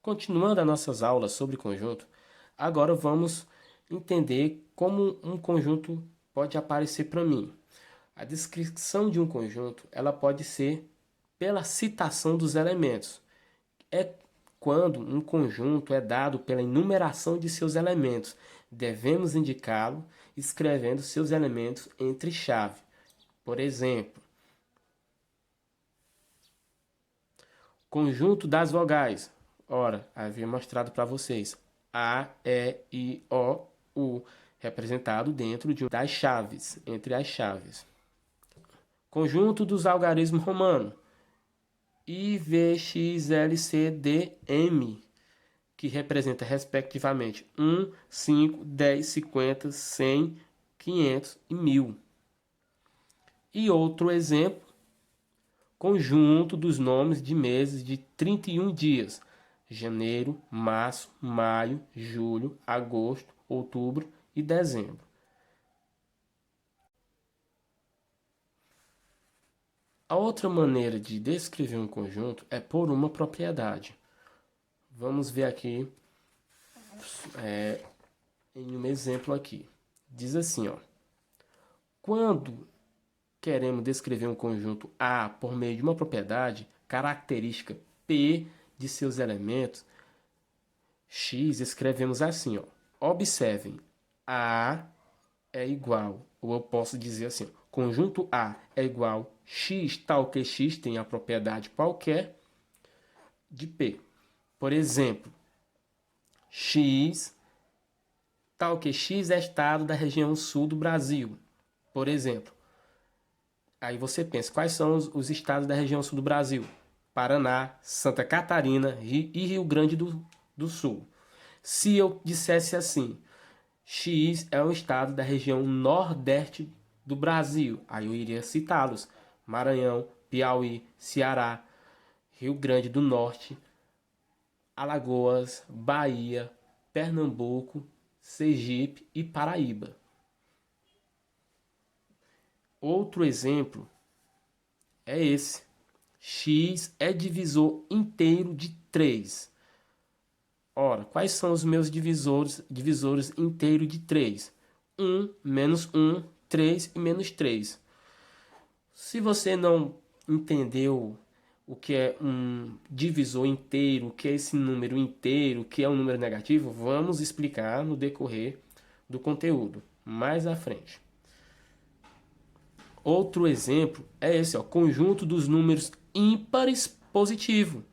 Continuando as nossas aulas sobre conjunto, agora vamos entender como um conjunto pode aparecer para mim. A descrição de um conjunto, ela pode ser pela citação dos elementos. É quando um conjunto é dado pela enumeração de seus elementos. Devemos indicá-lo escrevendo seus elementos entre chave. Por exemplo, conjunto das vogais. Ora, havia mostrado para vocês. A, E, I, O, U. Representado dentro das chaves, entre as chaves. Conjunto dos algarismos romanos. I, V, X, L, C, D, M. Que representa, respectivamente, 1, 5, 10, 50, 100, 500 e 1000. E outro exemplo, conjunto dos nomes de meses de 31 dias: janeiro, março, maio, julho, agosto, outubro e dezembro. A outra maneira de descrever um conjunto é por uma propriedade. Vamos ver aqui em um exemplo aqui. Diz assim, ó: quando queremos descrever um conjunto A por meio de uma propriedade, característica P de seus elementos, X, escrevemos assim, ó. Observem, A é igual, ou eu posso dizer assim, ó, conjunto A é igual X, tal que X tem a propriedade qualquer de P. Por exemplo, X, tal que X é estado da região sul do Brasil. Por exemplo, aí você pensa, quais são os estados da região sul do Brasil? Paraná, Santa Catarina e Rio Grande do Sul. Se eu dissesse assim, X é um estado da região nordeste do Brasil, aí eu iria citá-los: Maranhão, Piauí, Ceará, Rio Grande do Norte, Alagoas, Bahia, Pernambuco, Sergipe e Paraíba. Outro exemplo é esse. X é divisor inteiro de 3. Ora, quais são os meus divisores inteiros de 3? 1, menos 1, 3 e menos 3. Se você não entendeu o que é um divisor inteiro, o que é esse número inteiro, o que é um número negativo, vamos explicar no decorrer do conteúdo, mais à frente. Outro exemplo é esse, ó, conjunto dos números ímpares positivo.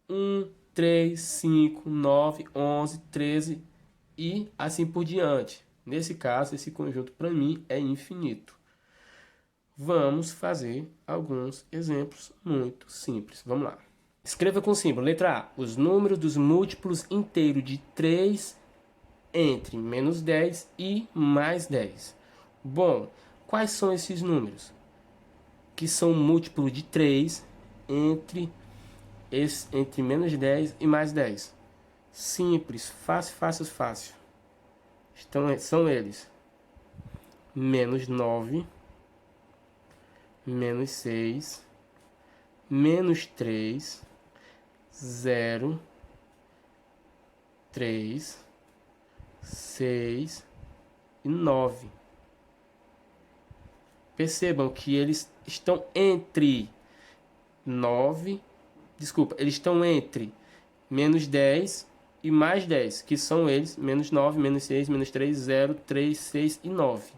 1, 3, 5, 9, 11, 13 e assim por diante. Nesse caso, esse conjunto para mim é infinito. Vamos fazer alguns exemplos muito simples. Vamos lá. Escreva com símbolo. Letra A. Os números dos múltiplos inteiros de 3 entre menos 10 e mais 10. Bom, quais são esses números? Que são múltiplos de 3 entre menos 10 e mais 10. Simples, fácil, fácil, fácil. São eles: menos 9, menos 6, menos 3, 0, 3, 6 e 9. Percebam que eles estão entre 9, desculpa, eles estão entre menos 10 e mais 10, que são eles: menos 9, menos 6, menos 3, 0, 3, 6 e 9.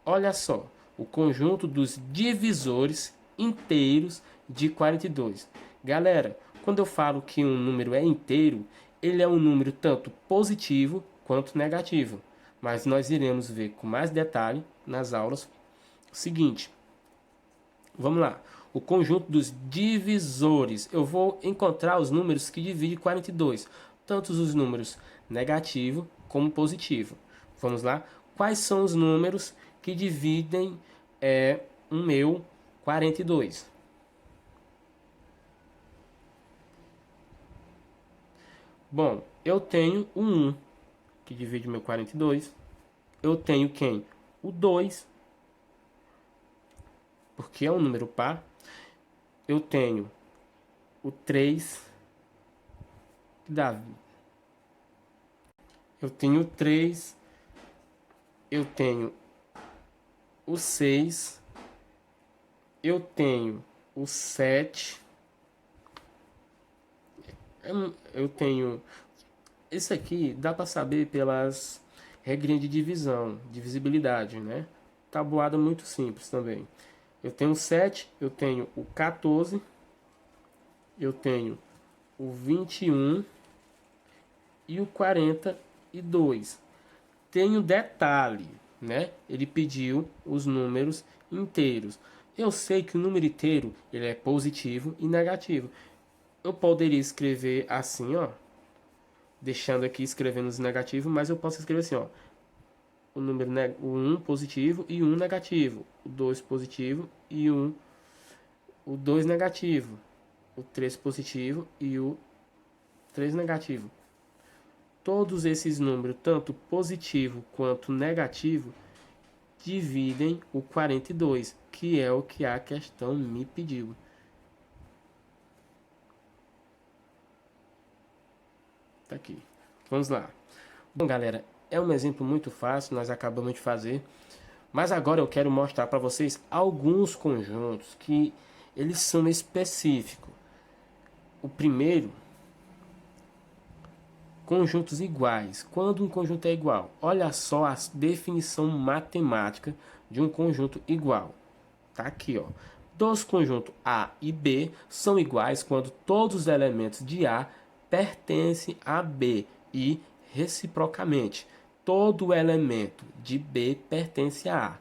Olha só, o conjunto dos divisores inteiros de 42. Galera, quando eu falo que um número é inteiro, ele é um número tanto positivo quanto negativo. Mas nós iremos ver com mais detalhe nas aulas seguinte. Vamos lá. O conjunto dos divisores. Eu vou encontrar os números que dividem 42. Tanto os números negativo como positivo. Vamos lá. Quais são os números que dividem o meu 42? Bom, eu tenho o 1, que divide o meu 42. Eu tenho quem? O 2, porque é um número par. Eu tenho o 3, dá. Eu tenho 3, eu tenho o 6, eu tenho o 7, eu tenho... Isso aqui dá para saber pelas regrinhas de divisão, divisibilidade, né? Tabuada muito simples também. Eu tenho o 7, eu tenho o 14, eu tenho o 21 e o 42. Tem um detalhe, né? Ele pediu os números inteiros. Eu sei que o número inteiro ele é positivo e negativo. Eu poderia escrever assim, ó, deixando aqui escrevendo os negativos, mas eu posso escrever assim, ó, o número o 1 positivo e 1 negativo, o 2 positivo e o 2 negativo, o 3 positivo e o 3 negativo. Todos esses números, tanto positivo quanto negativo, dividem o 42, que é o que a questão me pediu. Tá aqui. Vamos lá. Bom, galera, é um exemplo muito fácil, nós acabamos de fazer. Mas agora eu quero mostrar para vocês alguns conjuntos que eles são específicos. O primeiro, conjuntos iguais. Quando um conjunto é igual? Olha só a definição matemática de um conjunto igual. Tá aqui, ó. Dos conjuntos A e B são iguais quando todos os elementos de A pertencem a B e, reciprocamente, todo elemento de B pertence a A.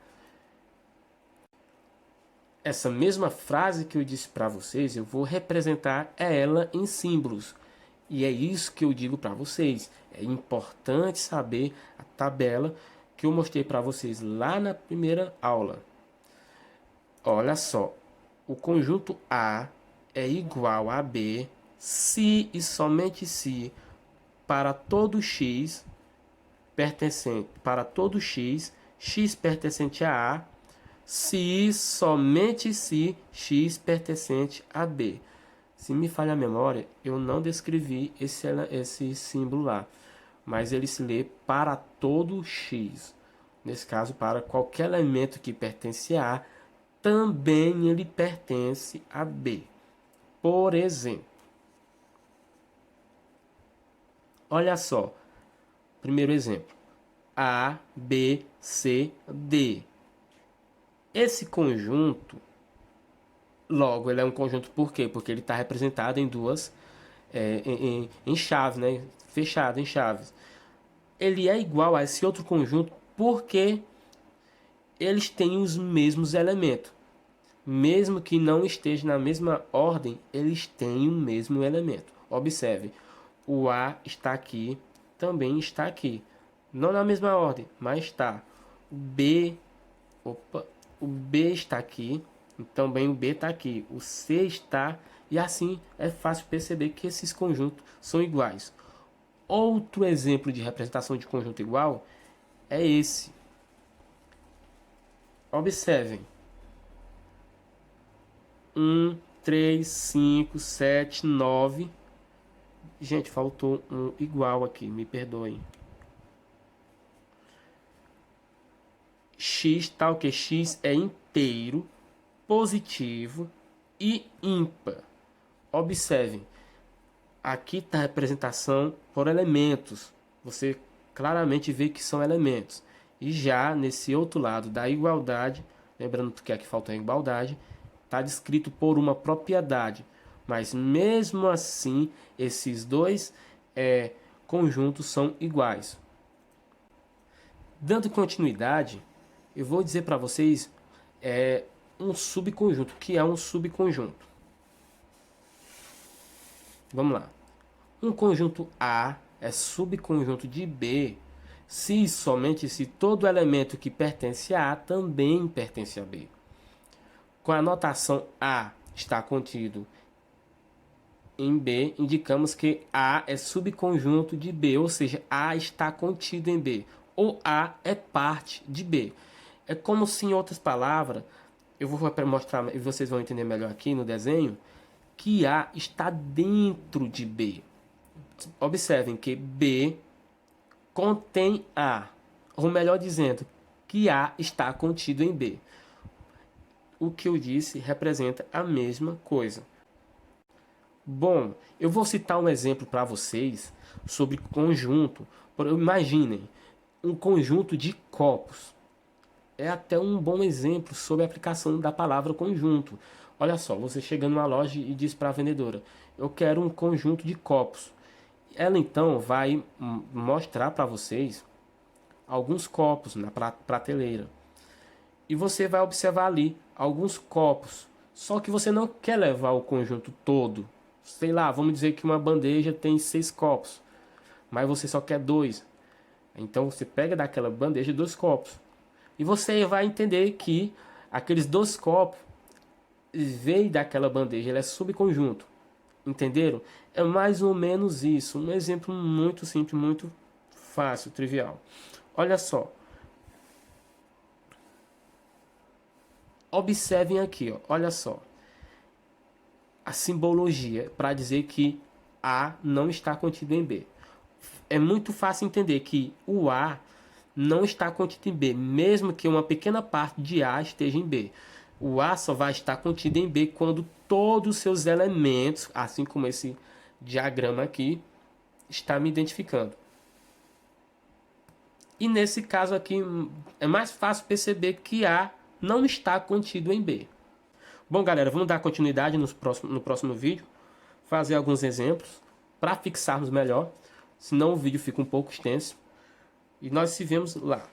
Essa mesma frase que eu disse para vocês, eu vou representar ela em símbolos. E é isso que eu digo para vocês. É importante saber a tabela que eu mostrei para vocês lá na primeira aula. Olha só, o conjunto A é igual a B se e somente se para todo x pertencente x pertencente a A, se e somente se x pertencente a B. Se me falha a memória, eu não descrevi esse símbolo lá, mas ele se lê para todo x. Nesse caso, para qualquer elemento que pertence a A, também ele pertence a B. Por exemplo, olha só, primeiro exemplo, A, B, C, D. Esse conjunto, logo, ele é um conjunto por quê? Porque ele está representado em duas, em chaves, né? Fechado em chaves. Ele é igual a esse outro conjunto porque eles têm os mesmos elementos. Mesmo que não esteja na mesma ordem, eles têm o mesmo elemento. Observe, o A está aqui, também está aqui. Não na mesma ordem, mas está. O B, o B está aqui, também o B está aqui. O C está, e assim é fácil perceber que esses conjuntos são iguais. Outro exemplo de representação de conjunto igual é esse. Observem. 1, 3, 5, 7, 9. Gente, faltou um igual aqui, me perdoem. X tal que X é inteiro, positivo e ímpar. Observem, aqui está a representação por elementos. Você claramente vê que são elementos. E já nesse outro lado da igualdade, lembrando que aqui falta a igualdade, está descrito por uma propriedade. Mas mesmo assim, esses dois conjuntos são iguais. Dando continuidade, eu vou dizer para vocês um subconjunto. O que é um subconjunto? Vamos lá. Um conjunto A é subconjunto de B se somente se todo elemento que pertence a A também pertence a B. Com a notação A está contido em B, indicamos que A é subconjunto de B, ou seja, A está contido em B, ou A é parte de B. É como se, em outras palavras, eu vou mostrar e vocês vão entender melhor aqui no desenho, que A está dentro de B. Observem que B contém A, ou melhor dizendo, que A está contido em B. O que eu disse representa a mesma coisa. Bom, eu vou citar um exemplo para vocês sobre conjunto. Imaginem um conjunto de copos. É até um bom exemplo sobre a aplicação da palavra conjunto. Olha só, você chega numa loja e diz para a vendedora: eu quero um conjunto de copos. Ela então vai mostrar para vocês alguns copos na prateleira. E você vai observar ali alguns copos. Só que você não quer levar o conjunto todo. Sei lá, vamos dizer que uma bandeja tem 6 copos, mas você só quer 2. Então você pega daquela bandeja 2 copos. E você vai entender que aqueles 2 copos veio daquela bandeja, ele é subconjunto. Entenderam? É mais ou menos isso. Um exemplo muito simples, muito fácil, trivial. Olha só. Observem aqui, ó. Olha só. A simbologia para dizer que A não está contido em B. É muito fácil entender que o A não está contido em B, mesmo que uma pequena parte de A esteja em B. O A só vai estar contido em B quando todos os seus elementos, assim como esse diagrama aqui, está me identificando. E nesse caso aqui, é mais fácil perceber que A não está contido em B. Bom, galera, vamos dar continuidade no próximo vídeo, fazer alguns exemplos para fixarmos melhor, senão o vídeo fica um pouco extenso. E nós se vemos lá.